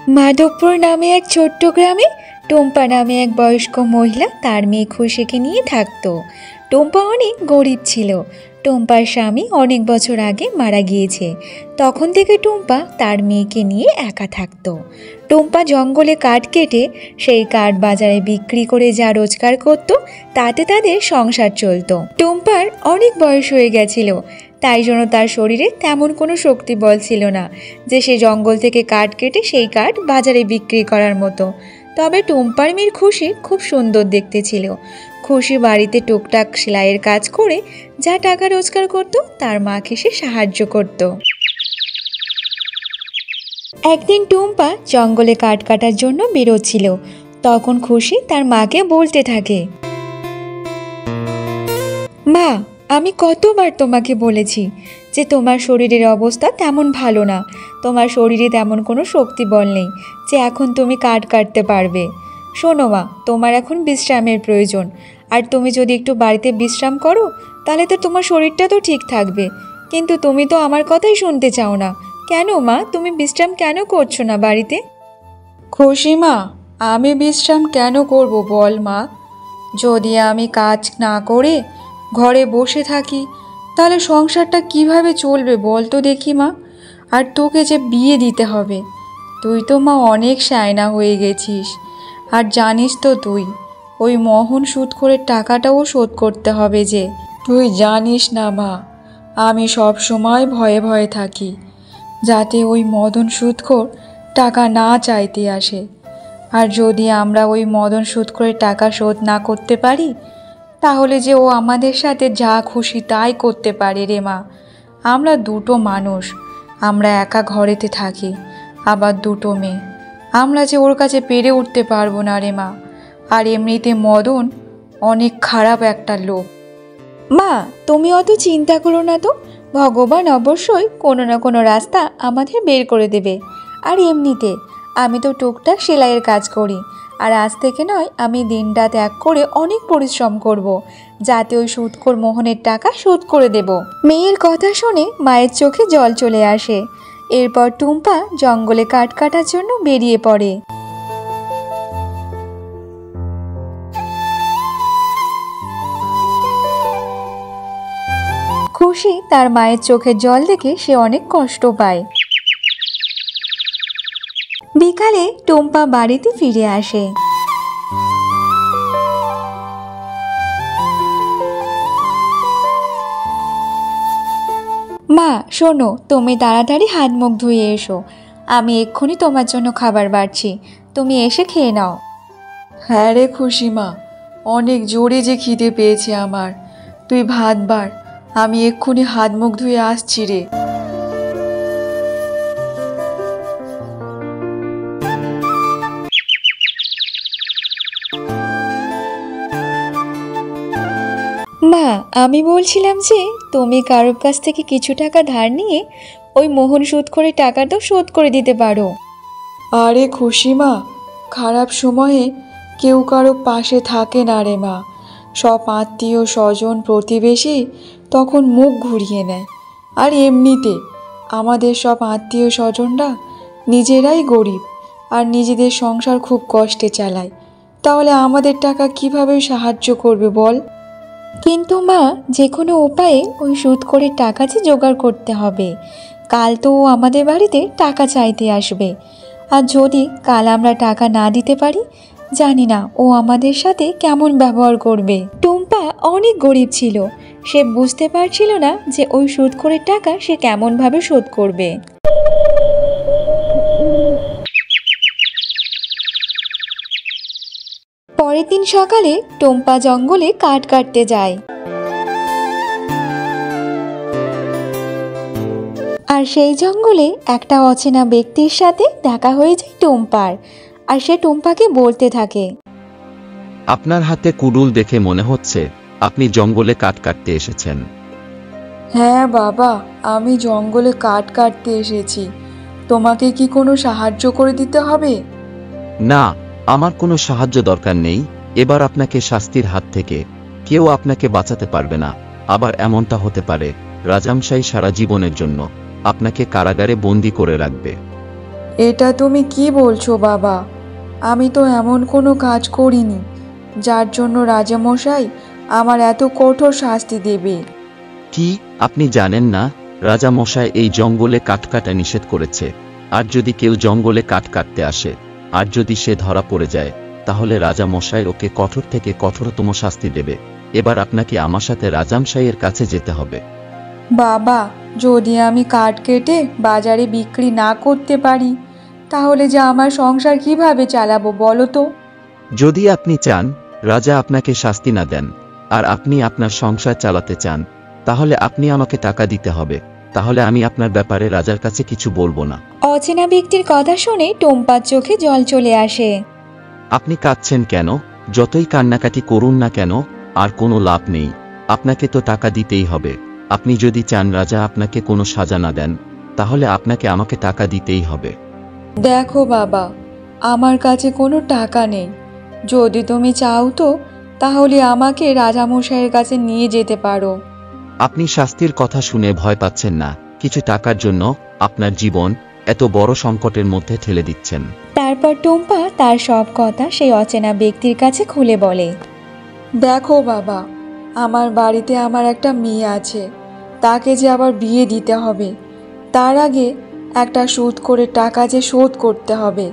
মাধবপুর নামে এক ছোট্ট গ্রামে টুম্পা নামে এক বয়স্ক মহিলা তার মেয়ে খুশিকে নিয়ে থাকতো। টুম্পা অনেক গরিব ছিল। টুম্পার স্বামী অনেক বছর আগে মারা গিয়েছে। তখন থেকে টুম্পা তার মেয়েকে নিয়ে একা থাকতো। টুম্পা জঙ্গলে কাঠ কেটে সেই কাঠ বাজারে বিক্রি করে যা রোজগার করত তাতে তাদের সংসার চলতো। টুম্পার অনেক বয়স হয়ে গেছিল, তাই জন্য তার শরীরে তেমন কোনো শক্তি বল ছিল না যে সে জঙ্গল থেকে কাঠ কেটে সেই কাঠ বাজারে বিক্রি করার মতো। তবে টুম্পার মেয়ের খুশি খুব সুন্দর দেখতে ছিল। খুশি বাড়িতে টুকটাক সেলাইয়ের কাজ করে যা টাকা রোজগার করত তার মাকে সে সাহায্য করত। একদিন টুম্পা জঙ্গলে কাঠ কাটার জন্য বেরোচ্ছিল। তখন খুশি তার মাকে বলতে থাকে, মা, আমি কতবার তোমাকে বলেছি যে তোমার শরীরের অবস্থা তেমন ভালো না, তোমার শরীরে তেমন কোনো শক্তি বল নেই যে এখন তুমি কাঠ কাটতে পারবে। শোনো মা, তোমার এখন বিশ্রামের প্রয়োজন, আর তুমি যদি একটু বাড়িতে বিশ্রাম করো তাহলে তো তোমার শরীরটা তো ঠিক থাকবে। কিন্তু তুমি তো আমার কথাই শুনতে চাও না। কেন মা, তুমি বিশ্রাম কেন করছো না বাড়িতে? খুশি মা, আমি বিশ্রাম কেন করব বল মা? যদি আমি কাজ না করে ঘরে বসে থাকি তাহলে সংসারটা কিভাবে চলবে বল তো দেখি মা। আর তোকে যে বিয়ে দিতে হবে, তুই তো মা অনেক শায়না হয়ে গেছিস। আর জানিস তো তুই ওই মোহন সুদ করে টাকাটাও শোধ করতে হবে যে। তুই জানিস না মা, আমি সব সময় ভয়ে ভয়ে থাকি যাতে ওই মদন সুদখোর টাকা না চাইতে আসে। আর যদি আমরা ওই মদন সুদ করে টাকা শোধ না করতে পারি তাহলে যে ও আমাদের সাথে যা খুশি তাই করতে পারে রে মা। আমরা দুটো মানুষ, আমরা একা ঘরেতে থাকি, আবার দুটো মেয়ে, আমরা যে ওর কাছে পেরে উঠতে পারবো না রে মা। আর এমনিতে মদন অনেক খারাপ একটা লোক। মা, তুমি অত চিন্তা করো না তো, ভগবান অবশ্যই কোনো না কোনো রাস্তা আমাদের বের করে দেবে। আর এমনিতে আমি তো টুকটাক সেলাইয়ের কাজ করি, আর আজ থেকে নয় আমি দিনরাত এক করে অনেক পরিশ্রম করব যাতে ওই সুদখোর মোহনের টাকা শোধ করে দেব। মেয়ের কথা শুনে মায়ের চোখে জল চলে আসে। এরপর টুম্পা জঙ্গলে কাঠ কাটার জন্য বেরিয়ে পড়ে। খুশি তার মায়ের চোখের জল দেখে সে অনেক কষ্ট পায়। বিকালে টুম্পা বাড়িতে ফিরে আসে। মা শোনো, তুমি তাড়াতাড়ি হাত মুখ ধুয়ে এসো, আমি এক্ষুনি তোমার জন্য খাবার বাড়ছি, তুমি এসে খেয়ে নাও। হ্যাঁ রে খুশি মা, অনেক জোরে যে খিদে পেয়েছে আমার, তুই ভাত বাড়, আমি এক্ষুনি হাত মুখ ধুয়ে আসছি রে। মা, আমি বলছিলাম যে তুমি কারোর কাছ থেকে কিছু টাকা ধার নিয়ে ওই মোহন সুদ করে টাকাটাও শোধ করে দিতে পারো। আরে খুশি মা, খারাপ সময়ে কেউ কারো পাশে থাকে না রে মা। সব আত্মীয় স্বজন প্রতিবেশী তখন মুখ ঘুরিয়ে নেয়। আর এমনিতে আমাদের সব আত্মীয় স্বজনরা নিজেরাই গরিব আর নিজেদের সংসার খুব কষ্টে চালায়, তাহলে আমাদের টাকা কিভাবে সাহায্য করবে বল? কিন্তু মা, যে কোনো উপায়ে ওই সুদ করে টাকা যে জোগাড় করতে হবে। কাল তো ও আমাদের বাড়িতে টাকা চাইতে আসবে, আর যদি কাল আমরা টাকা না দিতে পারি জানি না ও আমাদের সাথে কেমন ব্যবহার করবে। টুম্পা অনেক গরিব ছিল, সে বুঝতে পারছিল না যে ওই সুদ করে টাকা সে কেমনভাবে শোধ করবে। পরের দিন সকালে টুম্পা জঙ্গলে কাঠ কাটতে যায়। আর সেই জঙ্গলে একটা অচেনা ব্যক্তির সাথে দেখা হয়ে যায় টুম্পার। আর সে টুম্পাকে বলতে থাকে, আপনার হাতে কুডুল দেখে মনে হচ্ছে আপনি জঙ্গলে কাঠ কাটতে এসেছেন। হ্যাঁ বাবা, আমি জঙ্গলে কাঠ কাটতে এসেছি, তোমাকে কি কোনো সাহায্য করে দিতে হবে? না, আমার কোনো সাহায্য দরকার নেই। এবার আপনাকে শাস্তির হাত থেকে কেউ আপনাকে বাঁচাতে পারবে না। আবার এমনটা হতে পারে রাজামশাই সারা জীবনের জন্য আপনাকে কারাগারে বন্দি করে রাখবে। এটা তুমি কি বলছো বাবা? আমি তো এমন কোনো কাজ করিনি যার জন্য রাজামশাই আমার এত কঠোর শাস্তি দেবে। কি আপনি জানেন না রাজা মশাই এই জঙ্গলে কাঠ কাটা নিষেধ করেছে? আর যদি কেউ জঙ্গলে কাঠ কাটতে আসে আর যদি সে ধরা পড়ে যায় তাহলে রাজা মশাই ওকে কঠোর থেকে কঠোরতম শাস্তি দেবে। এবার আপনাকে আমার সাথে রাজামশাইয়ের কাছে যেতে হবে। বাবা, যদি আমি কাঠ কেটে বাজারে বিক্রি না করতে পারি তাহলে যে আমার সংসার কিভাবে চালাবো বলো তো? যদি আপনি চান রাজা আপনাকে শাস্তি না দেন আর আপনি আপনার সংসার চালাতে চান তাহলে আপনি আমাকে টাকা দিতে হবে, তাহলে আমি আপনার ব্যাপারে রাজার কাছে কিছু বলবো না। অচেনা ব্যক্তির কথা শুনে টুম্পার চোখে জল চলে আসে। আপনি কাঁদছেন কেন? যতই কান্নাকাটি করুন না কেন আর কোনো লাভ নেই, আপনাকে তো টাকা দিতেই হবে। আপনি যদি চান রাজা আপনাকে কোনো সাজা না দেন তাহলে আপনাকে আমাকে টাকা দিতেই হবে। দেখো বাবা, আমার কাছে কোনো টাকা নেই। যদি তুমি চাও তো তাহলে আমাকে রাজামশাইয়ের কাছে নিয়ে যেতে পারো। আপনি শাস্তির কথা শুনে ভয় পাচ্ছেন না? কিছু টাকার জন্য আপনার জীবন এত বড় সংকটের মধ্যে ঠেলে দিচ্ছেন। তারপর টুম্পা তার সব কথা সেই অচেনা ব্যক্তির কাছে খুলে বলে। দেখো বাবা, আমার বাড়িতে আমার একটা মেয়ে আছে, তাকে যে আবার বিয়ে দিতে হবে। তার আগে একটা সুদ করে টাকা যে শোধ করতে হবে,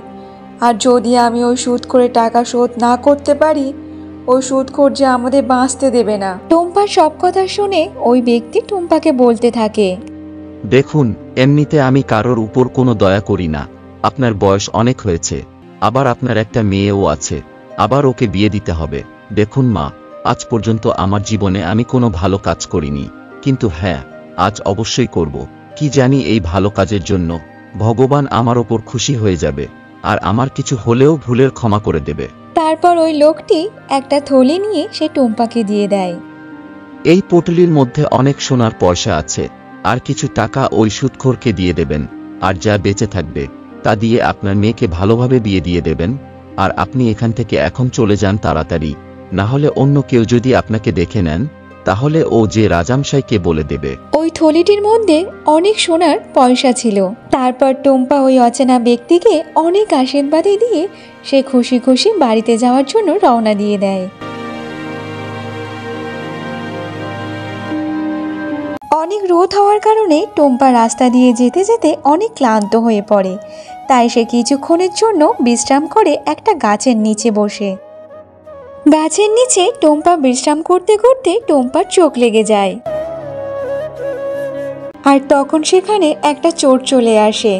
আর যদি আমি ওই সুদ করে টাকা শোধ না করতে পারি ওই সুদখোর যে আমাদের বাঁচতে দেবে না। টুম্পার সব কথা শুনে ওই ব্যক্তি টুম্পাকে বলতে থাকে, দেখুন, এমনিতে আমি কারোর উপর কোনো দয়া করি না। আপনার বয়স অনেক হয়েছে, আবার আপনার একটা মেয়েও আছে, আবার ওকে বিয়ে দিতে হবে। দেখুন মা, আজ পর্যন্ত আমার জীবনে আমি কোনো ভালো কাজ করিনি, কিন্তু হ্যাঁ, আজ অবশ্যই করব। কি জানি এই ভালো কাজের জন্য ভগবান আমার ওপর খুশি হয়ে যাবে আর আমার কিছু হলেও ভুলের ক্ষমা করে দেবে। তারপর ওই লোকটি একটা থলি নিয়ে সে টুম্পাকে দিয়ে দেয়। এই পটলির মধ্যে অনেক সোনার পয়সা আছে, আর কিছু টাকা ওই সুদখোরকে দিয়ে দেবেন, আর যা বেঁচে থাকবে তা দিয়ে আপনার মেয়েকে ভালোভাবে বিয়ে দিয়ে দেবেন। আর আপনি এখান থেকে এখন চলে যান তাড়াতাড়ি, না হলে অন্য কেউ যদি আপনাকে দেখে নেন তাহলে ও যে রাজামশাইকে বলে দেবে। ওই থলিটির মধ্যে অনেক সোনার পয়সা ছিল। তারপর টুম্পা ওই অচেনা ব্যক্তিকে অনেক আশীর্বাদ দিয়ে সে খুশি খুশি বাড়িতে যাওয়ার জন্য রওনা দিয়ে দেয়। অনেক রোদ হওয়ার কারণে টুম্পা রাস্তা দিয়ে যেতে যেতে অনেক ক্লান্ত হয়ে পড়ে। তাই সে কিছুক্ষণের জন্য বিশ্রাম করে একটা গাছের নিচে বসে। গাছের নিচে টুম্পা বিশ্রাম করতে করতে টুম্পার চোখ লেগে যায়, আর তখন সেখানে একটা চোর চলে আসে।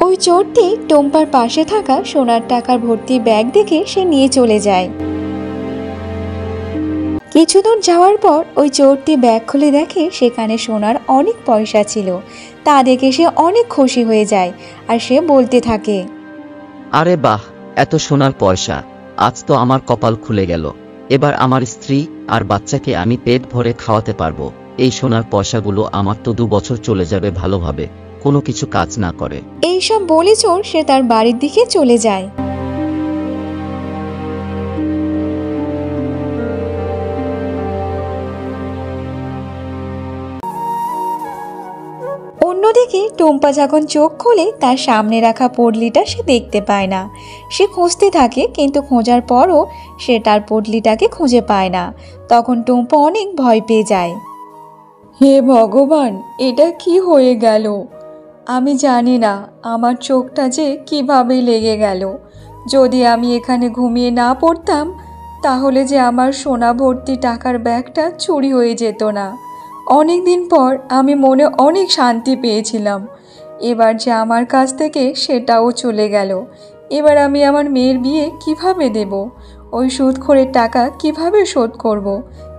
ওই চোরটি টুম্পার পাশে থাকা সোনার টাকার ভর্তি ব্যাগ দেখে সে নিয়ে চলে যায়। কিছু দূর যাওয়ার পর ওই চোরটি ব্যাগ খুলে দেখে সেখানে সোনার অনেক পয়সা ছিল। তা দেখে সে অনেক খুশি হয়ে যায় আর সে বলতে থাকে, আরে বাহ, এত সোনার পয়সা! আজ তো আমার কপাল খুলে গেল। এবার আমার স্ত্রী আর বাচ্চাকে আমি পেট ভরে খাওয়াতে পারবো। এই সোনার পয়সাগুলো আমার তো 2 বছর চলে যাবে ভালোভাবে, কোনো কিছু কাজ না করে। এইসব বলে চোর সে তার বাড়ির দিকে চলে যায়। অন্যদিকে টুম্পা যখন চোখ খোলে তার সামনে রাখা পটলিটা সে দেখতে পায় না। সে খুঁজতে থাকে, কিন্তু খোঁজার পরও সে তার পটলিটাকে খুঁজে পায় না। তখন টুম্পা অনেক ভয় পেয়ে যায়। হে ভগবান, এটা কি হয়ে গেল? আমি জানি না আমার চোখটা যে কিভাবে লেগে গেল। যদি আমি এখানে ঘুমিয়ে না পড়তাম তাহলে যে আমার সোনা ভর্তি টাকার ব্যাগটা চুরি হয়ে যেত না। অনেক দিন পর আমি মনে অনেক শান্তি পেয়েছিলাম, এবার যে আমার কাছ থেকে সেটাও চলে গেল। এবার আমি আমার মেয়ের বিয়ে কিভাবে দেব? ওই সুদখোরের টাকা কিভাবে শোধ করব?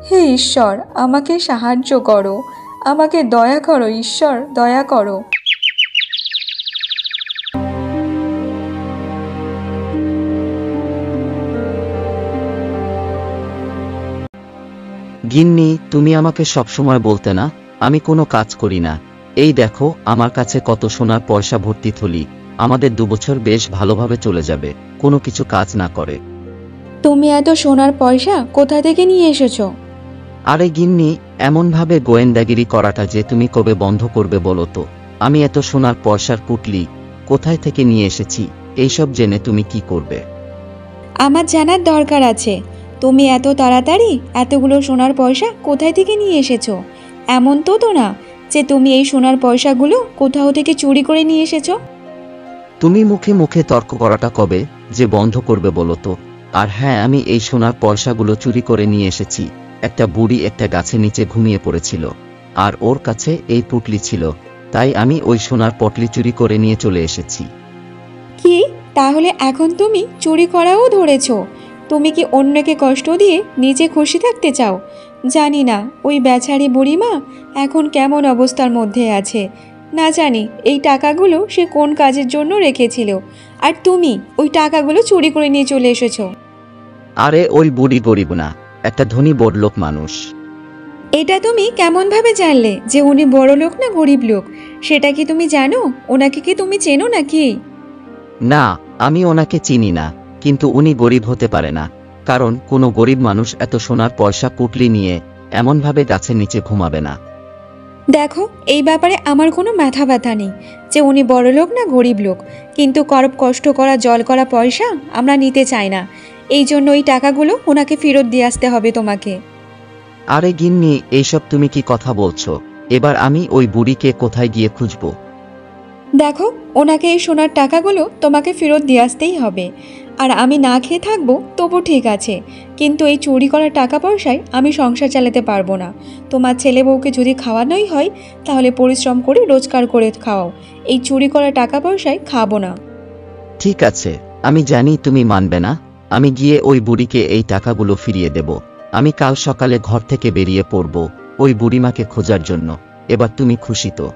হে ঈশ্বর, আমাকে সাহায্য করো, আমাকে দয়া করো ঈশ্বর, দয়া করো। গিন্নি, তুমি আমাকে সবসময় বলতে না আমি কোনো কাজ করি না। এই দেখো আমার কাছে কত সোনার পয়সা ভর্তি থলি, আমাদের 2 বছর বেশ ভালোভাবে চলে যাবে কোনো কিছু কাজ না করে। তুমি এত সোনার পয়সা কোথা থেকে নিয়ে এসেছো? আরে গিন্নি, এমনভাবে গোয়েন্দাগিরি করাটা যে তুমি কবে বন্ধ করবে বলো তো? আমি এত সোনার পয়সার পুটলি কোথায় থেকে নিয়ে এসেছি এইসব জেনে তুমি কি করবে? আমার জানার দরকার আছে, তুমি এত তাড়াতাড়ি এতগুলো সোনার পয়সা কোথায় থেকে নিয়ে এসেছো? এমন তো না যে তুমি এই সোনার পয়সাগুলো কোথাও থেকে চুরি করে নিয়ে এসেছো? তুমি মুখে মুখে তর্ক করাটা কবে যে বন্ধ করবে বলো তো? আর হ্যাঁ, আমি এই সোনার পয়সাগুলো চুরি করে নিয়ে এসেছি। একটা বুড়ি একটা গাছের নিচে ঘুমিয়ে পড়েছিল, আর ওর কাছে এই পুটলি ছিল, তাই আমি ওই সোনার পটলি চুরি করে নিয়ে চলে এসেছি। কি, তাহলে এখন তুমি চুরি করাও ধরেছো? তুমি কি অন্যকে কষ্ট দিয়ে নিজে খুশি থাকতে চাও? জানি না ওই বেচারি বুড়িমা এখন কেমন অবস্থার মধ্যে আছে। না জানি এই টাকাগুলো সে কোন কাজের জন্য রেখেছিল, আর তুমি ওই টাকাগুলো চুরি করে নিয়ে চলে এসেছো। আরে ওই বুড়ি গরিব না, একটা ধনী বড়লোক মানুষ। এটা তুমি কেমনভাবে জানলে যে উনি বড় লোক না গরিব লোক? সেটা কি তুমি জানো? ওনাকে কি তুমি চেনো নাকি? না, আমি ওনাকে চিনি না, কিন্তু উনি গরিব হতে পারে না, কারণ কোনো গরিব মানুষ এত সোনার পয়সা পুটলি নিয়ে এমনভাবে গাছের নিচে ঘুমাবে না। দেখো, এই ব্যাপারে আমার কোনো মাথা ব্যথা নেই যে উনি বড় লোক না গরিব লোক, কিন্তু কষ্ট করা জল করা পয়সা আমরা নিতে চাই না। এই জন্য ওই টাকাগুলো ওনাকে ফেরত দিয়ে আসতে হবে তোমাকে। আরে গিন্নি, এইসব তুমি কি কথা বলছো? এবার আমি ওই বুড়িকে কোথায় গিয়ে খুঁজবো? দেখো, ওনাকে এই সোনার টাকাগুলো তোমাকে ফেরত দিয়ে আসতেই হবে। আর আমি না খেয়ে থাকবো তবু ঠিক আছে, কিন্তু এই চুরি করা টাকা পয়সায় আমি সংসার চালাতে পারবো না। তোমার ছেলে বউকে যদি খাওয়ানোই হয় তাহলে পরিশ্রম করে রোজগার করে খাওয়াও, এই চুরি করা টাকা পয়সায় খাবো না। ঠিক আছে, আমি জানি তুমি মানবে না। আমি গিয়ে ওই বুড়িকে এই টাকাগুলো ফিরিয়ে দেব। আমি কাল সকালে ঘর থেকে বেরিয়ে পড়ব ওই বুড়িমাকে খোঁজার জন্য। এবার তুমি খুশি তো?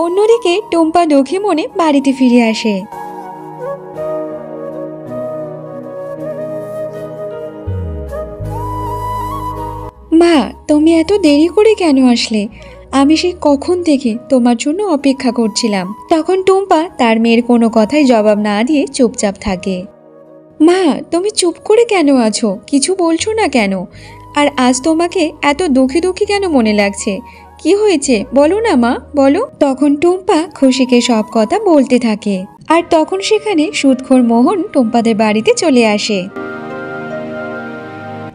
অন্যদিকে টুম্পা দুঃখী মনে বাড়িতে ফিরে আসে। মা, তুমি এত দেরি করে কেন আসলে? আমি সেই কখন থেকে তোমার জন্য অপেক্ষা করছিলাম। তখন টুম্পা তার মেয়ের কোনো কথাই জবাব না দিয়ে চুপচাপ থাকে। মা, তুমি চুপ করে কেন আছো? কিছু বলছো না কেন? আর আজ তোমাকে এত দুঃখী দুঃখী কেন মনে লাগছে? কি হয়েছে বলো না মা, বলো। তখন টুম্পা খুশিকে সব কথা বলতে থাকে। আর তখন সেখানে সুদখোর মোহন টুম্পাদের বাড়িতে চলে আসে।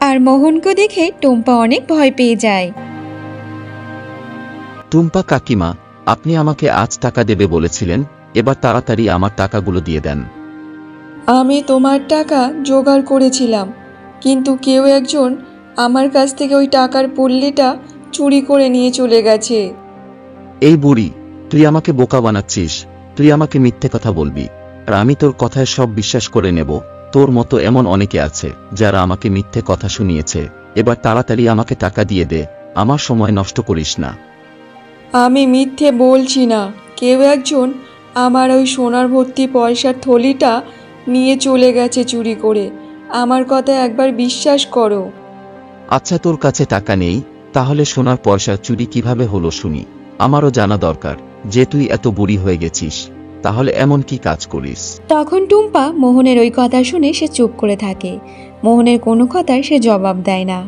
আর মোহনকে দেখে টুম্পা অনেক ভয় পেয়ে যায়। টুম্পা কাকিমা, আপনি আমাকে আজ টাকা দেবে বলেছিলেন, এবার তাড়াতাড়ি আমার টাকাগুলো দিয়ে দেন। আমি তোমার টাকা জোগাড় করেছিলাম, কিন্তু কেউ একজন আমার কাছ থেকে ওই টাকার পুল্লিটা চুরি করে নিয়ে চলে গেছে। এই বুড়ি, তুই আমাকে বোকা বানাচ্ছিস। তুই আমাকে মিথ্যে কথা বলবি, আর আমি তোর কথায় সব বিশ্বাস করে নেব। তোর মতো এমন অনেকে আছে যারা আমাকে মিথ্যে কথা শুনিয়েছে। এবার তাড়াতাড়ি আমাকে টাকা দিয়ে দে, আমার সময় নষ্ট করিস না। আমি মিথ্যে বলছি না, কেউ একজন আমার ওই সোনার ভর্তি পয়সার থলিটা নিয়ে চলে গেছে চুরি করে। আমার কথা একবার বিশ্বাস করো। আচ্ছা, তোর কাছে টাকা নেই, তাহলে সোনার পয়সা চুরি কিভাবে হলো শুনি। আমারও জানা দরকার যে তুই এত বুড়ি হয়ে গেছিস, তাহলে এমন কি কাজ করিস। তখন টুম্পা মোহনের ওই কথা শুনে সে চুপ করে থাকে। মোহনের কোনো কথায় সে জবাব দেয় না।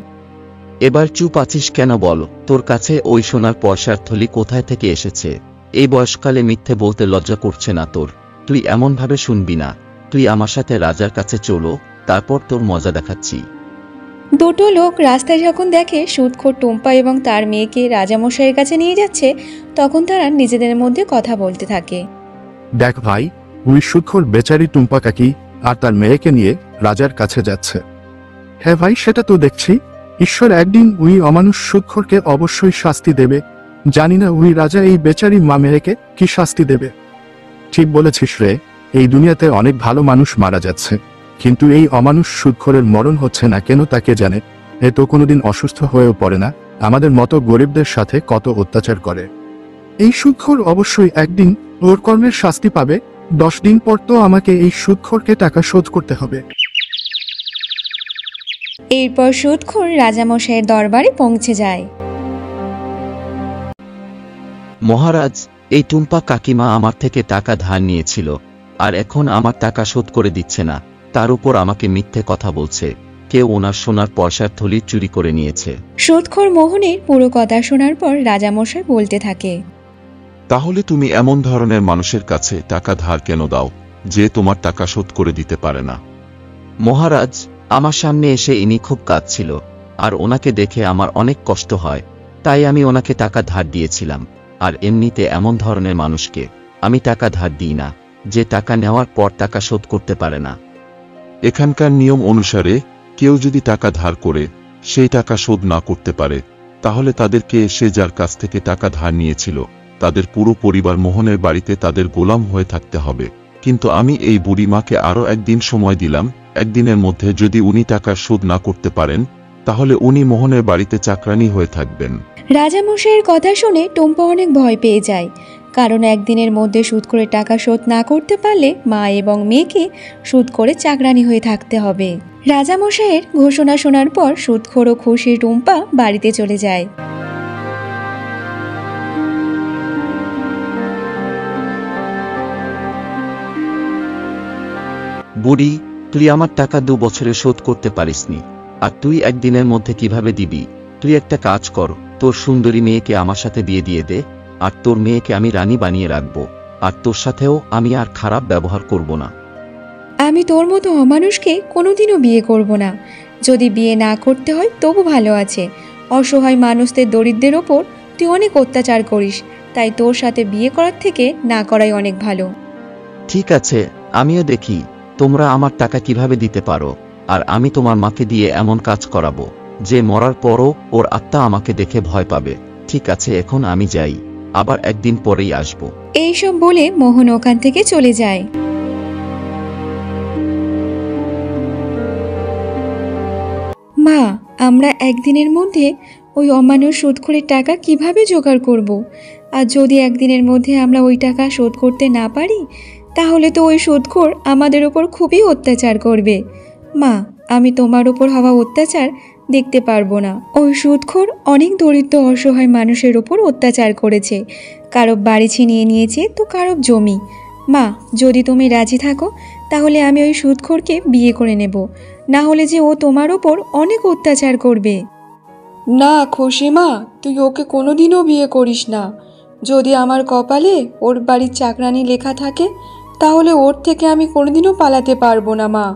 এবার চুপ আছিস কেন বল? তোর কাছে ওই সোনার পয়সার থলি কোথায় থেকে এসেছে? এই বয়সকালে মিথ্যে বলতে লজ্জা করছে না তোর? তুই এমনভাবে শুনবি না। তুই আমার সাথে রাজার কাছে চলো, তারপর তোর মজা দেখাচ্ছি। দুটো লোক রাস্তায় যখন দেখে সুদখোর টুম্পা এবং তার মেয়েকে রাজামশাইয়ের কাছে নিয়ে যাচ্ছে, তখন তারা নিজেদের মধ্যে কথা বলতে থাকে। দেখ ভাই, ওই সুদখোর বেচারি টুম্পা কাকি আর তার মেয়েকে নিয়ে রাজার কাছে যাচ্ছে। হ্যাঁ ভাই, সেটা তো দেখছি। ঈশ্বর একদিন ওই অমানুষ সুদখোরকে অবশ্যই শাস্তি দেবে। জানি না ওই রাজা এই বেচারি মা মেয়েকে কি শাস্তি দেবে। ঠিক বলেছিস রে, এই দুনিয়াতে অনেক ভালো মানুষ মারা যাচ্ছে, কিন্তু এই অমানুষ সুদখোরের মরণ হচ্ছে না কেন তাকে জানে। এ তো কোনোদিন অসুস্থ হয়েও পড়ে না, আমাদের মতো গরিবদের সাথে কত অত্যাচার করে। এই সুদখোর অবশ্যই একদিন ওর কর্মের শাস্তি পাবে। 10 দিন পর তো আমাকে এই সুদখোরকে টাকা শোধ করতে হবে। এরপর সুদখোর রাজামশাইয়ের দরবারে পৌঁছে যায়। মহারাজ, এই টুম্পা কাকিমা আমার থেকে টাকা ধার নিয়েছিল, আর এখন আমার টাকা শোধ করে দিচ্ছে না। তার উপর আমাকে মিথ্যে কথা বলছে। কেউ ওনার সোনার পয়সার থলি চুরি করে নিয়েছে। সুদখোর মোহনের পুরো কথা শোনার পর রাজামশাই বলতে থাকে। তাহলে তুমি এমন ধরনের মানুষের কাছে টাকা ধার কেন দাও যে তোমার টাকা শোধ করে দিতে পারে না? মহারাজ, আমার সামনে এসে ইনি খুব কাঁদছিল, আর ওনাকে দেখে আমার অনেক কষ্ট হয়, তাই আমি ওনাকে টাকা ধার দিয়েছিলাম। আর এমনিতে এমন ধরনের মানুষকে আমি টাকা ধার দিই না, যে টাকা নেওয়ার পর টাকা শোধ করতে পারে না। এখানকার নিয়ম অনুসারে কেউ যদি টাকা ধার করে সেই টাকা শোধ না করতে পারে, তাহলে তাদেরকে সে যার কাছ থেকে টাকা ধার নিয়েছিল তাদের পুরো পরিবার মোহনের বাড়িতে তাদের গোলাম হয়ে থাকতে হবে। কিন্তু আমি এই বুড়ি মাকে আরও একদিন সময় দিলাম। একদিনের মধ্যে যদি উনি টাকা শোধ না করতে পারেন, তাহলে উনি মোহনের বাড়িতে চাকরানি হয়ে থাকবেন। রাজামশাইয়ের কথা শুনে টুম্পা অনেক ভয় পেয়ে যায়, কারণ একদিনের মধ্যে সুদ করে টাকা শোধ না করতে পারলে মা এবং মেয়েকে সুদ করে চাকরানি হয়ে থাকতে হবে। রাজামশাইয়ের ঘোষণা শোনার পর সুদখোর ও খুশি টুম্পা বাড়িতে চলে যায়। বুড়ি, তুই আমার টাকা 2 বছরে শোধ করতে পারিসনি, আর তুই একদিনের মধ্যে কিভাবে দিবি? তুই একটা কাজ কর, তোর সুন্দরী মেয়েকে আমার সাথে বিয়ে দিয়ে দে, আর তোর মেয়েকে আমি রানী বানিয়ে রাখবো, আর তোর সাথেও আমি আর খারাপ ব্যবহার করব না। আমি তোর মতো অমানুষকে কোনোদিনও বিয়ে করব না। যদি বিয়ে না করতে হয় তবু ভালো আছে। অসহায় মানুষদের, দরিদ্রের ওপর তুই অনেক অত্যাচার করিস, তাই তোর সাথে বিয়ে করার থেকে না করাই অনেক ভালো। ঠিক আছে, আমিও দেখি তোমরা আমার টাকা কিভাবে দিতে পারো, আর আমি তোমার মাকে দিয়ে এমন কাজ করাবো যে মরার পরও ওর আত্মা আমাকে দেখে ভয় পাবে। ঠিক আছে, এখন আমি যাই, আবার একদিন পরেই আসবো। এইসব বলে মোহন ওখান থেকে চলে যায়। মা, আমরা একদিনের মধ্যে ওই অমানুষ সুদখোরের টাকা কিভাবে জোগাড় করব? আর যদি একদিনের মধ্যে আমরা ওই টাকা শোধ করতে না পারি, তাহলে তো ওই সুদখোর আমাদের ওপর খুবই অত্যাচার করবে। মা, আমি তোমার ওপর হওয়া অত্যাচার দেখতে পারবো না। ওই সুদখোর অনেক দরিদ্র অসহায় মানুষের ওপর অত্যাচার করেছে, কারো বাড়ি ছিনিয়ে নিয়েছে, তো কারো জমি। মা, যদি তুমি রাজি থাকো তাহলে আমি ওই সুদখোরকে বিয়ে করে নেব, না হলে যে ও তোমার ওপর অনেক অত্যাচার করবে। না খুশি মা, তুই ওকে কোনোদিনও বিয়ে করিস না। যদি আমার কপালে ওর বাড়ির চাকরানি লেখা থাকে, তাহলে ওর থেকে আমি কোনোদিনও পালাতে পারবো না মা।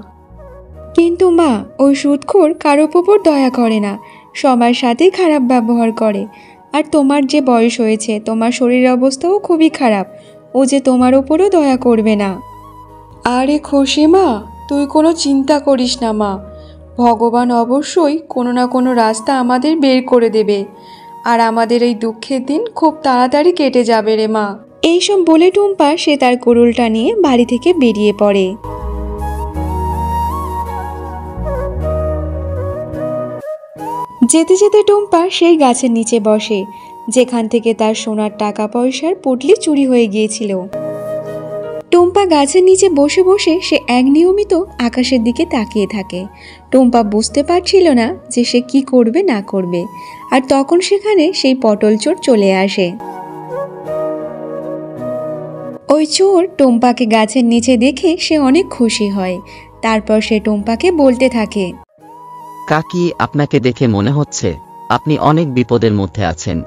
কিন্তু মা, ওই সুদখোর কারোর ওপর দয়া করে না, সবার সাথেই খারাপ ব্যবহার করে। আর তোমার যে বয়স হয়েছে, তোমার শরীরের অবস্থাও খুবই খারাপ, ও যে তোমার ওপরও দয়া করবে না। আরে খুশি মা, তুই কোনো চিন্তা করিস না মা। ভগবান অবশ্যই কোনো না কোনো রাস্তা আমাদের বের করে দেবে, আর আমাদের এই দুঃখের দিন খুব তাড়াতাড়ি কেটে যাবে রে মা। এইসব বলে টুম্পা সে তার কুড়ুলটা নিয়ে বাড়ি থেকে বেরিয়ে পড়ে। যেতে যেতে টুম্পা সেই গাছের নিচে বসে, যেখান থেকে তার সোনার টাকা পয়সার পুটলি চুরি হয়ে গিয়েছিল। টুম্পা গাছের নিচে বসে বসে সে এক নিয়মিত আকাশের দিকে তাকিয়ে থাকে। টুম্পা বুঝতে পারছিল না যে সে কি করবে না করবে, আর তখন সেখানে সেই পটল চোর চলে আসে। ওই চোর টুম্পাকে গাছের নিচে দেখে সে অনেক খুশি হয়। তারপর সে টুম্পাকে বলতে থাকে, কাকি, আপনাকে দেখে মনে হচ্ছে আপনি অনেক বিপদের মধ্যে আছেন।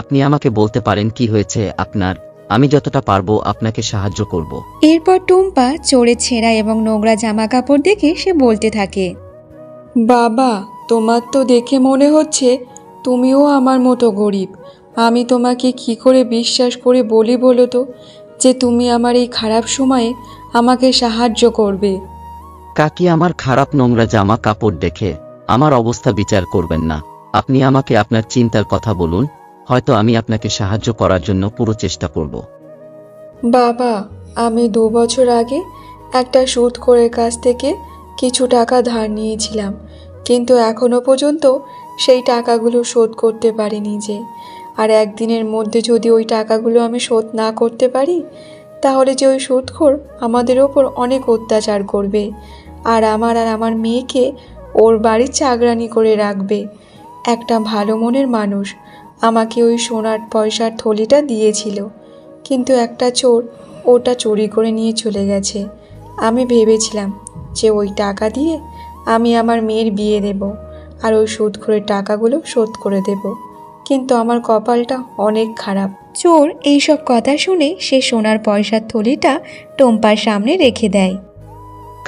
আপনি আমাকে বলতে পারেন কি হয়েছে আপনার? আমি যতটা পারবো আপনাকে সাহায্য করব। এরপর টুম্পা চোরের ছেঁড়া এবং নোংরা জামা কাপড় দেখে সে বলতে থাকে, বাবা, তোমার তো দেখে মনে হচ্ছে তুমিও আমার মতো গরিব। আমি তোমাকে কি করে বিশ্বাস করে বলি বলো তো যে তুমি আমার এই খারাপ সময়ে আমাকে সাহায্য করবে? কাকি, আমার খারাপ নোংরা জামা কাপড় দেখে আমার অবস্থা বিচার করবেন না। আপনি আমাকে আপনার চিন্তার কথা বলুন, হয়তো আমি আপনাকে সাহায্য করার জন্য পুরো চেষ্টা করব। বাবা, আমি 2 বছর আগে একটা সুদখোরের কাছ থেকে কিছু টাকা ধার নিয়েছিলাম, কিন্তু এখনো পর্যন্ত সেই টাকাগুলো শোধ করতে পারিনি যে। আর একদিনের মধ্যে যদি ওই টাকাগুলো আমি শোধ না করতে পারি, তাহলে যে ওই সুদখোর আমাদের ওপর অনেক অত্যাচার করবে, আর আমার মেয়েকে ওর বাড়ির চাকরানি করে রাখবে। একটা ভালো মনের মানুষ আমাকে ওই সোনার পয়সার থলিটা দিয়েছিল, কিন্তু একটা চোর ওটা চুরি করে নিয়ে চলে গেছে। আমি ভেবেছিলাম যে ওই টাকা দিয়ে আমি আমার মেয়ের বিয়ে দেব, আর ওই সুদখোরের টাকাগুলো শোধ করে দেব, কিন্তু আমার কপালটা অনেক খারাপ। চোর এইসব কথা শুনে সে সোনার পয়সার থলিটা টম্পার সামনে রেখে দেয়।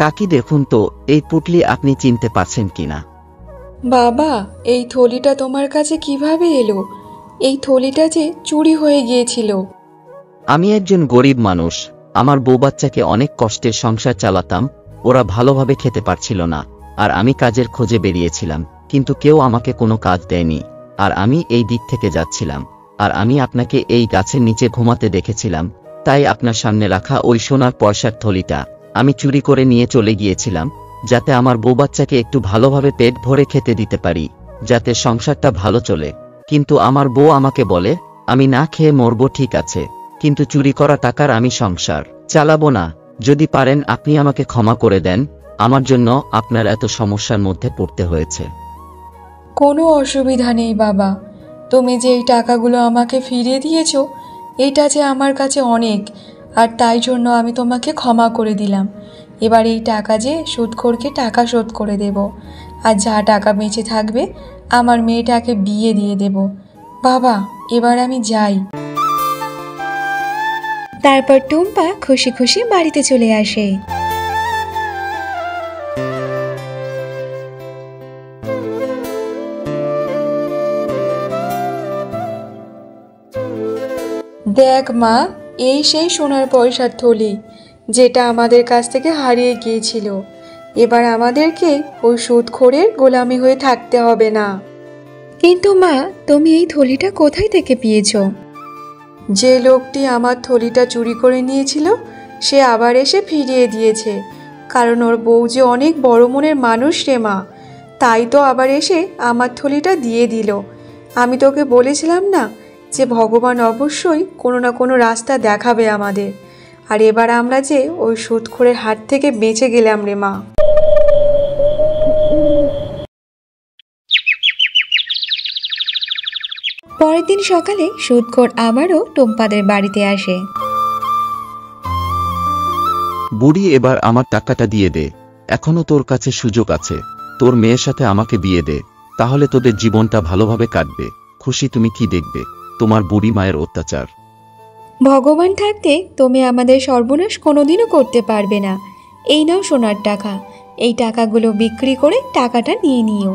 কাকি দেখুন তো এই পুটলি আপনি চিনতে পারছেন কিনা? বাবা, এই থলিটা তোমার কাছে কিভাবে এলো? এই থলিটা যে চুরি হয়ে গিয়েছিল। আমি একজন গরিব মানুষ, আমার বউ বাচ্চাকে অনেক কষ্টে সংসার চালাতাম, ওরা ভালোভাবে খেতে পারছিল না, আর আমি কাজের খোঁজে বেরিয়েছিলাম, কিন্তু কেউ আমাকে কোনো কাজ দেয়নি, আর আমি এই দিক থেকে যাচ্ছিলাম, আর আমি আপনাকে এই গাছের নিচে ঘুমাতে দেখেছিলাম, তাই আপনার সামনে রাখা ওই সোনার পয়সার থলিটা আমি চুরি করে নিয়ে চলে গিয়েছিলাম, যাতে আমার বউ বাচ্চাকে একটু ভালোভাবে পেট ভরে খেতে দিতে পারি, যাতে সংসারটা ভালো চলে। কিন্তু আমার বউ আমাকে বলে আমি না খেয়ে মরবো, ঠিক আছে, কিন্তু চুরি করা টাকার আমি সংসার চালাবো না। যদি পারেন আপনি আমাকে ক্ষমা করে দেন, আমার জন্য আপনার এত সমস্যার মধ্যে পড়তে হয়েছে। কোনো অসুবিধা নেই বাবা, তুমি যে এই টাকাগুলো আমাকে ফিরিয়ে দিয়েছো এটা যে আমার কাছে অনেক, আর তাই জন্য আমি তোমাকে ক্ষমা করে দিলাম। এবার এই টাকা যে সুদখোরকে টাকা শোধ করে দেব, আর যা টাকা বেঁচে থাকবে আমার মেয়েটাকে বিয়ে দিয়ে দেব। বাবা, এবার আমি যাই। তারপর টুম্পা খুশি খুশি বাড়িতে চলে আসে। দেখ মা, এই সেই সোনার পয়সার থলি যেটা আমাদের কাছ থেকে হারিয়ে গিয়েছিল। এবার আমাদেরকে ওই সুদখোরের গোলামি হয়ে থাকতে হবে না। কিন্তু মা, তুমি এই থলিটা কোথায় থেকে পেয়েছো? যে লোকটি আমার থলিটা চুরি করে নিয়েছিল সে আবার এসে ফিরিয়ে দিয়েছে, কারণ ওর বউ যে অনেক বড় মনের মানুষ রে মা, তাই তো আবার এসে আমার থলিটা দিয়ে দিল। আমি তোকে বলেছিলাম না যে ভগবান অবশ্যই কোনো না কোনো রাস্তা দেখাবে আমাদের, আর এবার আমরা যে ওই সুদখোরের হাত থেকে বেঁচে গেলাম রে মা। পরের দিন সকালে সুদখোর আবারও টুম্পাদের বাড়িতে আসে। বুড়ি, এবার আমার টাকাটা দিয়ে দে, এখনো তোর কাছে সুযোগ আছে, তোর মেয়ের সাথে আমাকে বিয়ে দে, তাহলে তোদের জীবনটা ভালোভাবে কাটবে। খুশি তুমি কি দেখবে তোমার বুড়ি মায়ের অত্যাচার? ভগবান থাকতে তুমি আমাদের সর্বনাশ কোনোদিনও করতে পারবে না। এই নাও সোনার টাকা, এই টাকাগুলো বিক্রি করে টাকাটা নিয়ে নিও,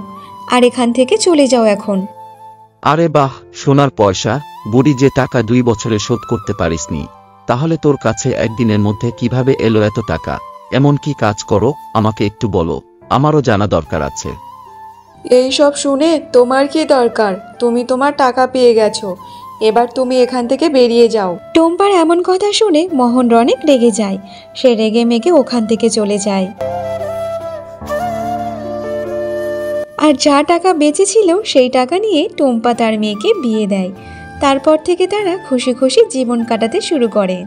আর এখান থেকে চলে যাও এখন। আরে বাহ, সোনার পয়সা! বুড়ি, যে টাকা 2 বছরে শোধ করতে পারিসনি, তাহলে তোর কাছে একদিনের মধ্যে কিভাবে এলো এত টাকা? এমন কি কাজ করো আমাকে একটু বলো, আমারও জানা দরকার আছে। এই সব শুনে তোমার কি দরকার? তুমি তোমার টাকা পেয়ে গেছো, এবার তুমি এখান থেকে বেরিয়ে যাও। টুম্পার এমন কথা শুনে মোহন অনেক রেগে যায়। সে রেগে মেগে ওখান থেকে চলে যায়, আর যা টাকা বেঁচেছিল সেই টাকা নিয়ে টুম্পা তার মেয়েকে বিয়ে দেয়। তারপর থেকে তারা খুশি খুশি জীবন কাটাতে শুরু করে।